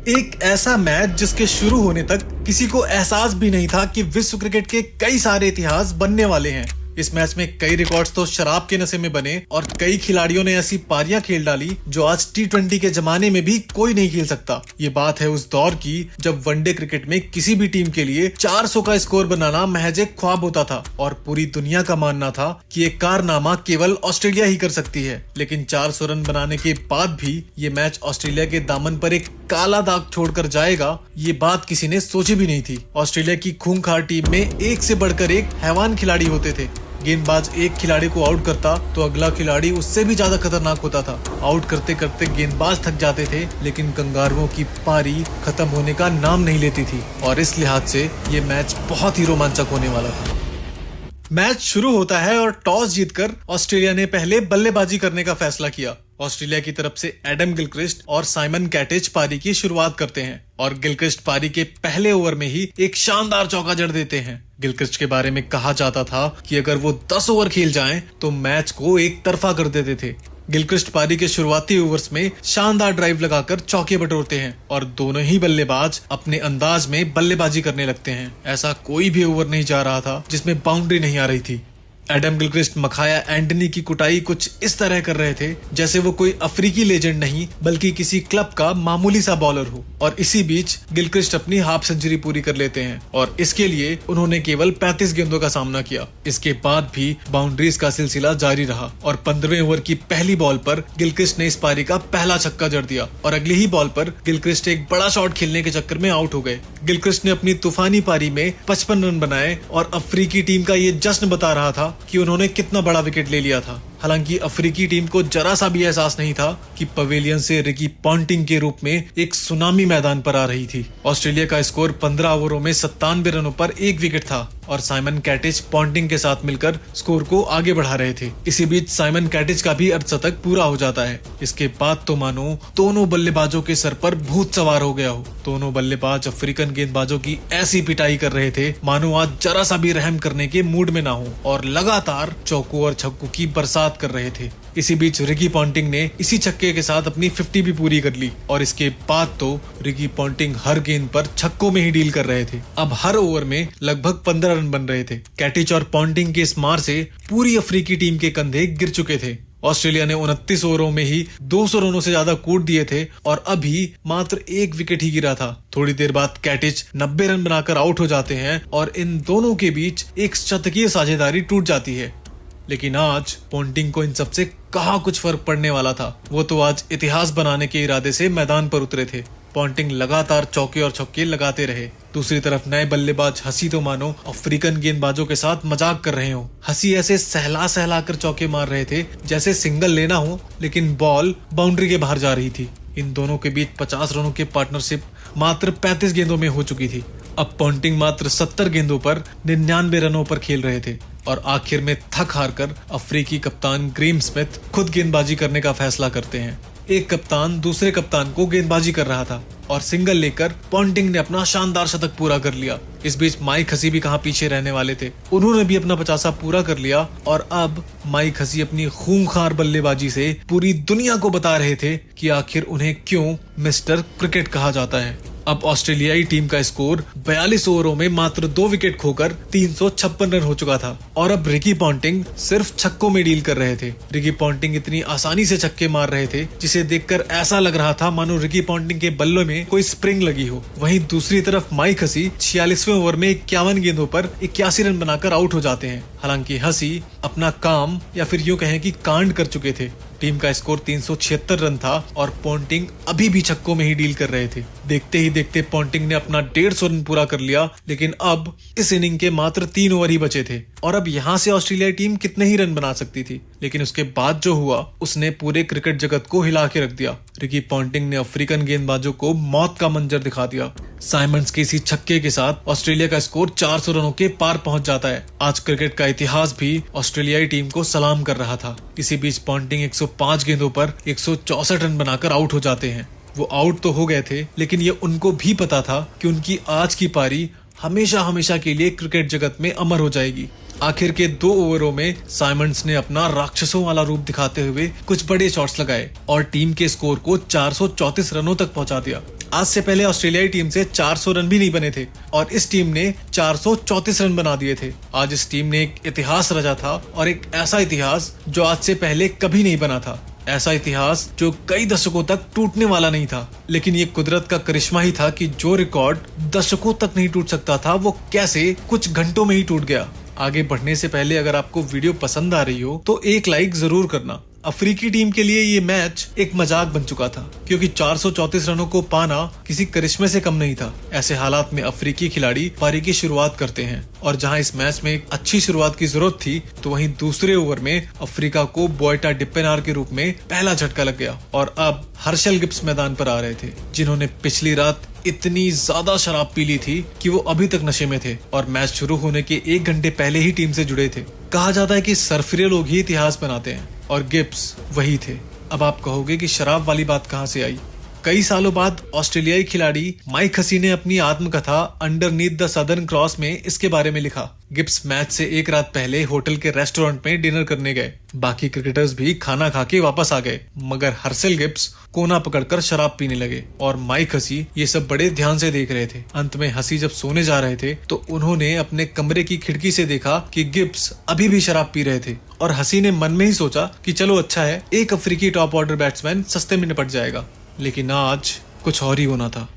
एक ऐसा मैच जिसके शुरू होने तक किसी को एहसास भी नहीं था कि विश्व क्रिकेट के कई सारे इतिहास बनने वाले हैं। इस मैच में कई रिकॉर्ड्स तो शराब के नशे में बने और कई खिलाड़ियों ने ऐसी पारियां खेल डाली जो आज T20 के जमाने में भी कोई नहीं खेल सकता। ये बात है उस दौर की जब वनडे क्रिकेट में किसी भी टीम के लिए 400 का स्कोर बनाना महज एक ख्वाब होता था और पूरी दुनिया का मानना था कि एक कारनामा केवल ऑस्ट्रेलिया ही कर सकती है। लेकिन 400 रन बनाने के बाद भी ये मैच ऑस्ट्रेलिया के दामन पर एक काला दाग छोड़कर जाएगा, ये बात किसी ने सोची भी नहीं थी। ऑस्ट्रेलिया की खूंखार टीम में एक से बढ़कर एक हैवान खिलाड़ी होते थे। गेंदबाज एक खिलाड़ी को आउट करता तो अगला खिलाड़ी उससे भी ज्यादा खतरनाक होता था। आउट करते करते गेंदबाज थक जाते थे, लेकिन कंगारुओं की पारी खत्म होने का नाम नहीं लेती थी और इस लिहाज से ये मैच बहुत ही रोमांचक होने वाला था। मैच शुरू होता है और टॉस जीतकर ऑस्ट्रेलिया ने पहले बल्लेबाजी करने का फैसला किया। ऑस्ट्रेलिया की तरफ से एडम गिलक्रिस्ट और साइमन कैटेज पारी की शुरुआत करते हैं और गिलक्रिस्ट पारी के पहले ओवर में ही एक शानदार चौका जड़ देते हैं। गिलक्रिस्ट के बारे में कहा जाता था कि अगर वो 10 ओवर खेल जाएं तो मैच को एक तरफा कर देते थे। गिलक्रिस्ट पारी के शुरुआती ओवर्स में शानदार ड्राइव लगाकर चौके बटोरते हैं और दोनों ही बल्लेबाज अपने अंदाज में बल्लेबाजी करने लगते हैं। ऐसा कोई भी ओवर नहीं जा रहा था जिसमें बाउंड्री नहीं आ रही थी। एडम गिलक्रिस्ट मखाया एंटनी की कुटाई कुछ इस तरह कर रहे थे जैसे वो कोई अफ्रीकी लेजेंड नहीं बल्कि किसी क्लब का मामूली सा बॉलर हो। और इसी बीच गिलक्रिस्ट अपनी हाफ सेंचुरी पूरी कर लेते हैं और इसके लिए उन्होंने केवल 35 गेंदों का सामना किया। इसके बाद भी बाउंड्रीज का सिलसिला जारी रहा और 15वें ओवर की पहली बॉल पर गिलक्रिस्ट ने इस पारी का पहला छक्का जड़ दिया और अगली ही बॉल पर गिलक्रिस्ट एक बड़ा शॉट खेलने के चक्कर में आउट हो गए। गिलक्रिस्ट ने अपनी तूफानी पारी में 55 रन बनाए और अफ्रीकी टीम का ये जश्न बता रहा था कि उन्होंने कितना बड़ा विकेट ले लिया था। हालांकि अफ्रीकी टीम को जरा सा भी एहसास नहीं था कि पवेलियन से रिकी पॉन्टिंग के रूप में एक सुनामी मैदान पर आ रही थी। ऑस्ट्रेलिया का स्कोर 15 ओवरों में 97 रनों पर एक विकेट था और साइमन कैटेज पॉन्टिंग के साथ मिलकर स्कोर को आगे बढ़ा रहे थे। इसी बीच साइमन कैटेज का भी अर्धशतक पूरा हो जाता है। इसके बाद तो मानो दोनों बल्लेबाजों के सर पर भूत सवार हो गया हो। दोनों बल्लेबाज अफ्रीकन गेंदबाजों की ऐसी पिटाई कर रहे थे मानो आज जरा सा भी रहम करने के मूड में ना हो और लगातार चौकों और छक्कों की बरसात कर रहे थे। इसी बीच रिकी पॉन्टिंग ने इसी छक्के के साथ अपनी 50 भी पूरी कर ली और इसके बाद तो रिकी पॉन्टिंग हर गेंद पर छक्कों में ही डील कर रहे थे। अब हर ओवर में लगभग 15 रन बन रहे थे। कैटेज और पॉन्टिंग के इस मार से पूरी अफ्रीकी टीम के कंधे गिर चुके थे। ऑस्ट्रेलिया ने 29 ओवरों में ही 200 रनों से ज्यादा कूट दिए थे और अभी मात्र एक विकेट ही गिरा था। थोड़ी देर बाद कैटेज 90 रन बनाकर आउट हो जाते हैं और इन दोनों के बीच एक शतकीय साझेदारी टूट जाती है। लेकिन आज पॉन्टिंग को इन सबसे कहाँ कुछ फर्क पड़ने वाला था। वो तो आज इतिहास बनाने के इरादे से मैदान पर उतरे थे। पॉन्टिंग लगातार चौके और छक्के लगाते रहे। दूसरी तरफ नए बल्लेबाज हसी तो मानो अफ्रीकन गेंदबाजों के साथ मजाक कर रहे हो। हसी ऐसे सहला सहला कर चौके मार रहे थे जैसे सिंगल लेना हो, लेकिन बॉल बाउंड्री के बाहर जा रही थी। इन दोनों के बीच 50 रनों की पार्टनरशिप मात्र 35 गेंदों में हो चुकी थी। अब पॉन्टिंग मात्र 70 गेंदों पर 99 रनों पर खेल रहे थे और आखिर में थक हार कर अफ्रीकी कप्तान ग्रेम स्मिथ खुद गेंदबाजी करने का फैसला करते हैं। एक कप्तान दूसरे कप्तान को गेंदबाजी कर रहा था और सिंगल लेकर पॉन्टिंग ने अपना शानदार शतक पूरा कर लिया। इस बीच माइक हसी भी कहां पीछे रहने वाले थे। उन्होंने भी अपना 50 पूरा कर लिया और अब माइक हसी अपनी खूंखार बल्लेबाजी से पूरी दुनिया को बता रहे थे कि आखिर उन्हें क्यों मिस्टर क्रिकेट कहा जाता है। अब ऑस्ट्रेलियाई टीम का स्कोर 42 ओवरों में मात्र 2 विकेट खोकर 356 रन हो चुका था और अब रिकी पॉन्टिंग सिर्फ छक्कों में डील कर रहे थे। रिकी पॉन्टिंग इतनी आसानी से छक्के मार रहे थे जिसे देखकर ऐसा लग रहा था मानो रिकी पॉन्टिंग के बल्लों में कोई स्प्रिंग लगी हो। वहीं दूसरी तरफ माइक हसी 46वें ओवर में 51 गेंदों पर 81 रन बनाकर आउट हो जाते हैं। हालांकि हसी अपना काम या फिर यूं कहें कि कांड कर चुके थे। टीम का स्कोर 376 रन था और पॉन्टिंग अभी भी छक्कों में ही डील कर रहे थे। देखते ही देखते पॉन्टिंग ने अपना 150 रन पूरा कर लिया, लेकिन अब इस इनिंग के मात्र 3 ओवर ही बचे थे और अब यहाँ से ऑस्ट्रेलियाई टीम कितने ही रन बना सकती थी। लेकिन उसके बाद जो हुआ उसने पूरे क्रिकेट जगत को हिला के रख दिया। रिकी पॉन्टिंग ने अफ्रीकन गेंदबाजों को मौत का मंजर दिखा दिया। साइमंड्स के इसी छक्के के साथ ऑस्ट्रेलिया का स्कोर 400 रनों के पार पहुंच जाता है। आज क्रिकेट का इतिहास भी ऑस्ट्रेलियाई टीम को सलाम कर रहा था। इसी बीच पॉन्टिंग 105 गेंदों पर 164 रन बनाकर आउट हो जाते हैं। वो आउट तो हो गए थे, लेकिन ये उनको भी पता था कि उनकी आज की पारी हमेशा हमेशा के लिए क्रिकेट जगत में अमर हो जाएगी। आखिर के 2 ओवरों में साइमंड्स ने अपना राक्षसों वाला रूप दिखाते हुए कुछ बड़े शॉट्स लगाए और टीम के स्कोर को 434 रनों तक पहुंचा दिया। आज से पहले ऑस्ट्रेलियाई टीम से 400 रन भी नहीं बने थे और इस टीम ने 434 रन बना दिए थे। आज इस टीम ने एक इतिहास रचा था और एक ऐसा इतिहास जो आज से पहले कभी नहीं बना था। ऐसा इतिहास जो कई दशकों तक टूटने वाला नहीं था। लेकिन ये कुदरत का करिश्मा ही था कि जो रिकॉर्ड दशकों तक नहीं टूट सकता था वो कैसे कुछ घंटों में ही टूट गया। आगे बढ़ने से पहले अगर आपको वीडियो पसंद आ रही हो तो एक लाइक जरूर करना। अफ्रीकी टीम के लिए ये मैच एक मजाक बन चुका था क्योंकि 434 रनों को पाना किसी करिश्मे से कम नहीं था। ऐसे हालात में अफ्रीकी खिलाड़ी पारी की शुरुआत करते हैं और जहां इस मैच में एक अच्छी शुरुआत की जरूरत थी तो वहीं दूसरे ओवर में अफ्रीका को बोयटा डिपेनार के रूप में पहला झटका लग गया और अब हर्षल गिब्स मैदान पर आ रहे थे, जिन्होंने पिछली रात इतनी ज्यादा शराब पी ली थी कि वो अभी तक नशे में थे और मैच शुरू होने के 1 घंटे पहले ही टीम से जुड़े थे। कहा जाता है कि सरफिरे लोग ही इतिहास बनाते हैं और गिब्स वही थे। अब आप कहोगे कि शराब वाली बात कहां से आई। कई सालों बाद ऑस्ट्रेलियाई खिलाड़ी माइक हसी ने अपनी आत्मकथा अंडरनीथ द सदर्न क्रॉस में इसके बारे में लिखा। गिब्स मैच से एक रात पहले होटल के रेस्टोरेंट में डिनर करने गए। बाकी क्रिकेटर्स भी खाना खा के वापस आ गए, मगर हर्षल गिब्स कोना पकड़कर शराब पीने लगे और माइक हसी ये सब बड़े ध्यान से देख रहे थे। अंत में हसी जब सोने जा रहे थे तो उन्होंने अपने कमरे की खिड़की से देखा कि गिब्स अभी भी शराब पी रहे थे और हसी ने मन में ही सोचा कि चलो अच्छा है, एक अफ्रीकी टॉप ऑर्डर बैट्समैन सस्ते में निपट जाएगा। लेकिन आज कुछ और ही होना था।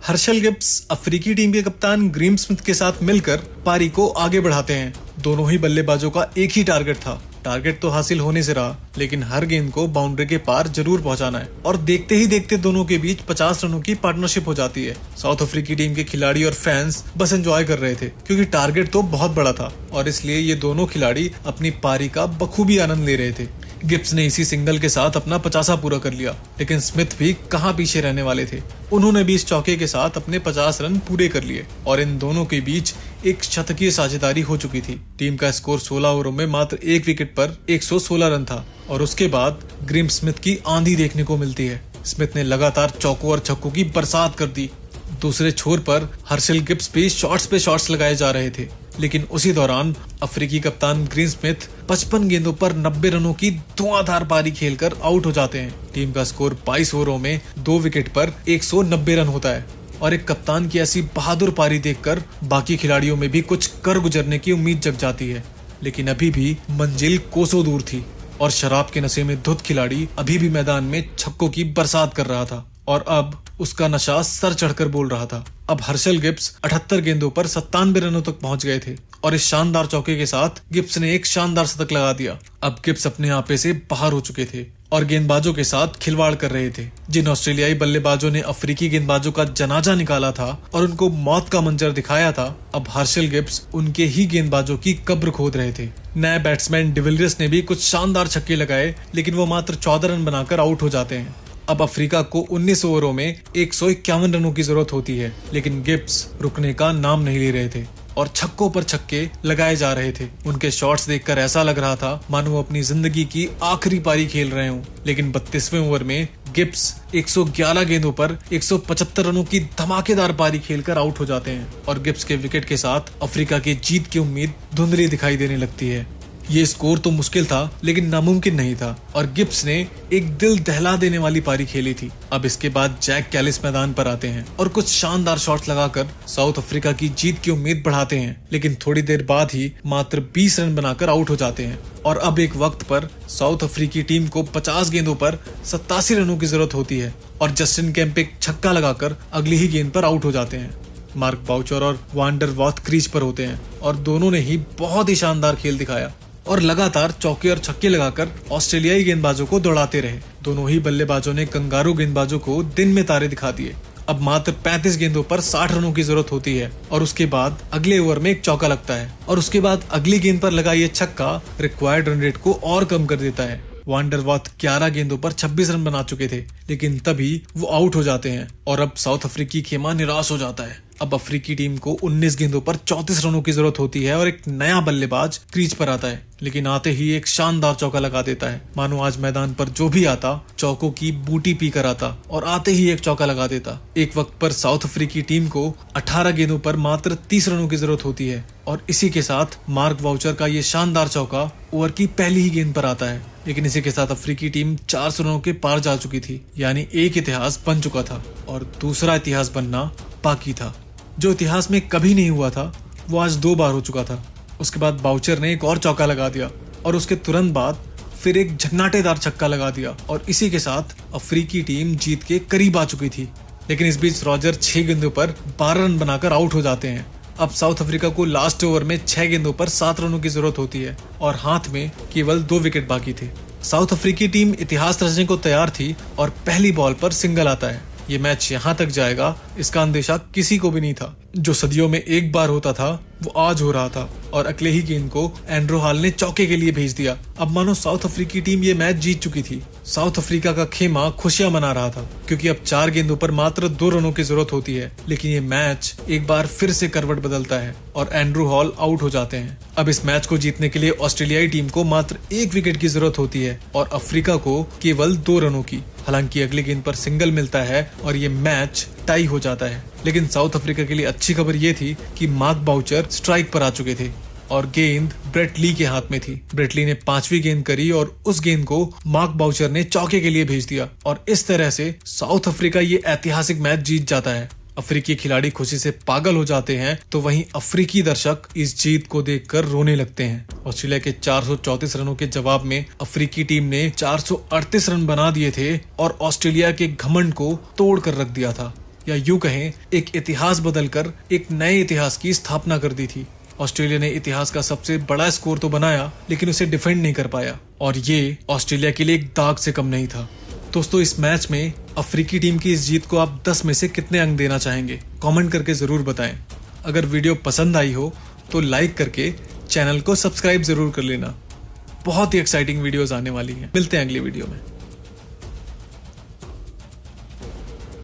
हर्षल गिब्स अफ्रीकी टीम के कप्तान ग्रीम स्मिथ के साथ मिलकर पारी को आगे बढ़ाते हैं। दोनों ही बल्लेबाजों का एक ही टारगेट था। टारगेट तो हासिल होने से रहा, लेकिन हर गेंद को बाउंड्री के पार जरूर पहुंचाना है और देखते ही देखते दोनों के बीच 50 रनों की पार्टनरशिप हो जाती है। साउथ अफ्रीकी टीम के खिलाड़ी और फैंस बस एंजॉय कर रहे थे क्योंकि टारगेट तो बहुत बड़ा था और इसलिए ये दोनों खिलाड़ी अपनी पारी का बखूबी आनंद ले रहे थे। गिब्स ने इसी सिंगल के साथ अपना 50 पूरा कर लिया, लेकिन स्मिथ भी कहां पीछे रहने वाले थे। उन्होंने भी इस चौके के साथ अपने 50 रन पूरे कर लिए और इन दोनों के बीच एक शतकीय साझेदारी हो चुकी थी। टीम का स्कोर 16 ओवरों में मात्र 1 विकेट पर 116 रन था और उसके बाद ग्रीम स्मिथ की आंधी देखने को मिलती है। स्मिथ ने लगातार चौकों और छक्कों की बरसात कर दी। दूसरे छोर पर हर्षल गिब्स भी शॉट्स पे शॉट्स लगाए जा रहे थे, लेकिन उसी दौरान अफ्रीकी कप्तान ग्रीम स्मिथ 55 गेंदों पर 90 रनों की धुआंधार पारी खेलकर आउट हो जाते हैं। टीम का स्कोर 22 ओवरों में 2 विकेट पर 190 रन होता है और एक कप्तान की ऐसी बहादुर पारी देखकर बाकी खिलाड़ियों में भी कुछ कर गुजरने की उम्मीद जग जाती है। लेकिन अभी भी मंजिल कोसों दूर थी और शराब के नशे में धुत खिलाड़ी अभी भी मैदान में छक्कों की बरसात कर रहा था और अब उसका नशा सर चढ़कर बोल रहा था। अब हर्षल गिब्स 78 गेंदों पर 97 रनों तक पहुंच गए थे और इस शानदार चौके के साथ गिब्स ने एक शानदार शतक लगा दिया। अब गिब्स अपने आपे से बाहर हो चुके थे और गेंदबाजों के साथ खिलवाड़ कर रहे थे। जिन ऑस्ट्रेलियाई बल्लेबाजों ने अफ्रीकी गेंदबाजों का जनाजा निकाला था और उनको मौत का मंजर दिखाया था, अब हर्षल गिब्स उनके ही गेंदबाजों की कब्र खोद रहे थे। नए बैट्समैन डिविलियर्स ने भी कुछ शानदार छक्के लगाए, लेकिन वो मात्र 14 रन बनाकर आउट हो जाते हैं। अब अफ्रीका को 19 ओवरों में 151 रनों की जरूरत होती है, लेकिन गिब्स रुकने का नाम नहीं ले रहे थे और छक्कों पर छक्के लगाए जा रहे थे। उनके शॉट्स देखकर ऐसा लग रहा था मानो वो अपनी जिंदगी की आखिरी पारी खेल रहे हों। लेकिन 32वें ओवर में गिब्स 111 गेंदों पर 175 रनों की धमाकेदार पारी खेलकर आउट हो जाते हैं और गिब्स के विकेट के साथ अफ्रीका की जीत की उम्मीद धुंधली दिखाई देने लगती है। ये स्कोर तो मुश्किल था लेकिन नामुमकिन नहीं था और गिब्स ने एक दिल दहला देने वाली पारी खेली थी। अब इसके बाद जैक कैलिस मैदान पर आते हैं और कुछ शानदार शॉट्स लगाकर साउथ अफ्रीका की जीत की उम्मीद बढ़ाते हैं, लेकिन थोड़ी देर बाद ही मात्र 20 रन बनाकर आउट हो जाते हैं और अब एक वक्त पर साउथ अफ्रीकी टीम को 50 गेंदों पर 87 रनों की जरूरत होती है और जस्टिन केम्प एक छक्का लगाकर अगली ही गेंद पर आउट हो जाते हैं। मार्क बाउचर और वांडर वॉथ क्रीज पर होते हैं और दोनों ने ही बहुत ही शानदार खेल दिखाया और लगातार चौके और छक्के लगाकर ऑस्ट्रेलियाई गेंदबाजों को दौड़ाते रहे। दोनों ही बल्लेबाजों ने कंगारू गेंदबाजों को दिन में तारे दिखा दिए। अब मात्र 35 गेंदों पर 60 रनों की जरूरत होती है और उसके बाद अगले ओवर में एक चौका लगता है और उसके बाद अगली गेंद पर लगा ये छक्का रिक्वायर्ड रन रेट को और कम कर देता है। वांडरवॉथ 11 गेंदों पर 26 रन बना चुके थे, लेकिन तभी वो आउट हो जाते हैं और अब साउथ अफ्रीकी खेमा निराश हो जाता है। अब अफ्रीकी टीम को 19 गेंदों पर 34 रनों की जरूरत होती है और एक नया बल्लेबाज क्रीज पर आता है, लेकिन आते ही एक शानदार चौका लगा देता है। मानो आज मैदान पर जो भी आता चौकों की बूटी पी कर आता और आते ही एक चौका लगा देता। एक वक्त पर साउथ अफ्रीकी टीम को 18 गेंदों पर मात्र 30 रनों की जरूरत होती है और इसी के साथ मार्क वाउचर का ये शानदार चौका ओवर की पहली ही गेंद पर आता है। लेकिन इसी के साथ अफ्रीकी टीम 400 रनों के पार जा चुकी थी, यानी एक इतिहास बन चुका था और दूसरा इतिहास बनना बाकी था। जो इतिहास में कभी नहीं हुआ था वो आज 2 बार हो चुका था। उसके बाद बाउचर ने एक और चौका लगा दिया और उसके तुरंत बाद फिर एक झन्नाटेदार छक्का लगा दिया और इसी के साथ अफ्रीकी टीम जीत के करीब आ चुकी थी। लेकिन इस बीच रॉजर 6 गेंदों पर 12 रन बनाकर आउट हो जाते हैं। अब साउथ अफ्रीका को लास्ट ओवर में 6 गेंदों पर 7 रनों की जरूरत होती है और हाथ में केवल 2 विकेट बाकी थे। साउथ अफ्रीकी टीम इतिहास रचने को तैयार थी और पहली बॉल पर सिंगल आता है। ये मैच यहाँ तक जाएगा इसका अंदेशा किसी को भी नहीं था। जो सदियों में एक बार होता था वो आज हो रहा था और अगले ही गेंद को एंड्रू हॉल ने चौके के लिए भेज दिया। अब मानो साउथ अफ्रीकी टीम ये मैच जीत चुकी थी। साउथ अफ्रीका का खेमा खुशियां मना रहा था क्योंकि अब 4 गेंदों पर मात्र 2 रनों की जरूरत होती है। लेकिन ये मैच एक बार फिर से करवट बदलता है और एंड्रू हॉल आउट हो जाते हैं। अब इस मैच को जीतने के लिए ऑस्ट्रेलियाई टीम को मात्र 1 विकेट की जरूरत होती है और अफ्रीका को केवल 2 रनों की। हालांकि अगली गेंद पर सिंगल मिलता है और ये मैच टाई हो जाता है। लेकिन साउथ अफ्रीका के लिए अच्छी खबर ये थी कि मार्क बाउचर स्ट्राइक पर आ चुके थे और गेंद ब्रेट ली के हाथ में थी। ब्रेट ली ने 5वीं गेंद करी और उस गेंद को मार्क बाउचर ने चौके के लिए भेज दिया और इस तरह से साउथ अफ्रीका ये ऐतिहासिक मैच जीत जाता है। अफ्रीकी खिलाड़ी खुशी से पागल हो जाते हैं तो वहीं अफ्रीकी दर्शक इस जीत को देखकर रोने लगते हैं। ऑस्ट्रेलिया के 434 रनों के जवाब में अफ्रीकी टीम ने 438 रन बना दिए थे और ऑस्ट्रेलिया के घमंड को तोड़ कर रख दिया था, या यूं कहें एक इतिहास बदलकर एक नए इतिहास की स्थापना कर दी थी। ऑस्ट्रेलिया ने इतिहास का सबसे बड़ा स्कोर तो बनाया लेकिन उसे डिफेंड नहीं कर पाया और ये ऑस्ट्रेलिया के लिए एक दाग से कम नहीं था। दोस्तों, इस मैच में अफ्रीकी टीम की इस जीत को आप 10 में से कितने अंक देना चाहेंगे? कमेंट करके जरूर बताएं। अगर वीडियो पसंद आई हो तो लाइक करके चैनल को सब्सक्राइब जरूर कर लेना। बहुत ही एक्साइटिंग वीडियोस आने वाली हैं। मिलते हैं अगली वीडियो में।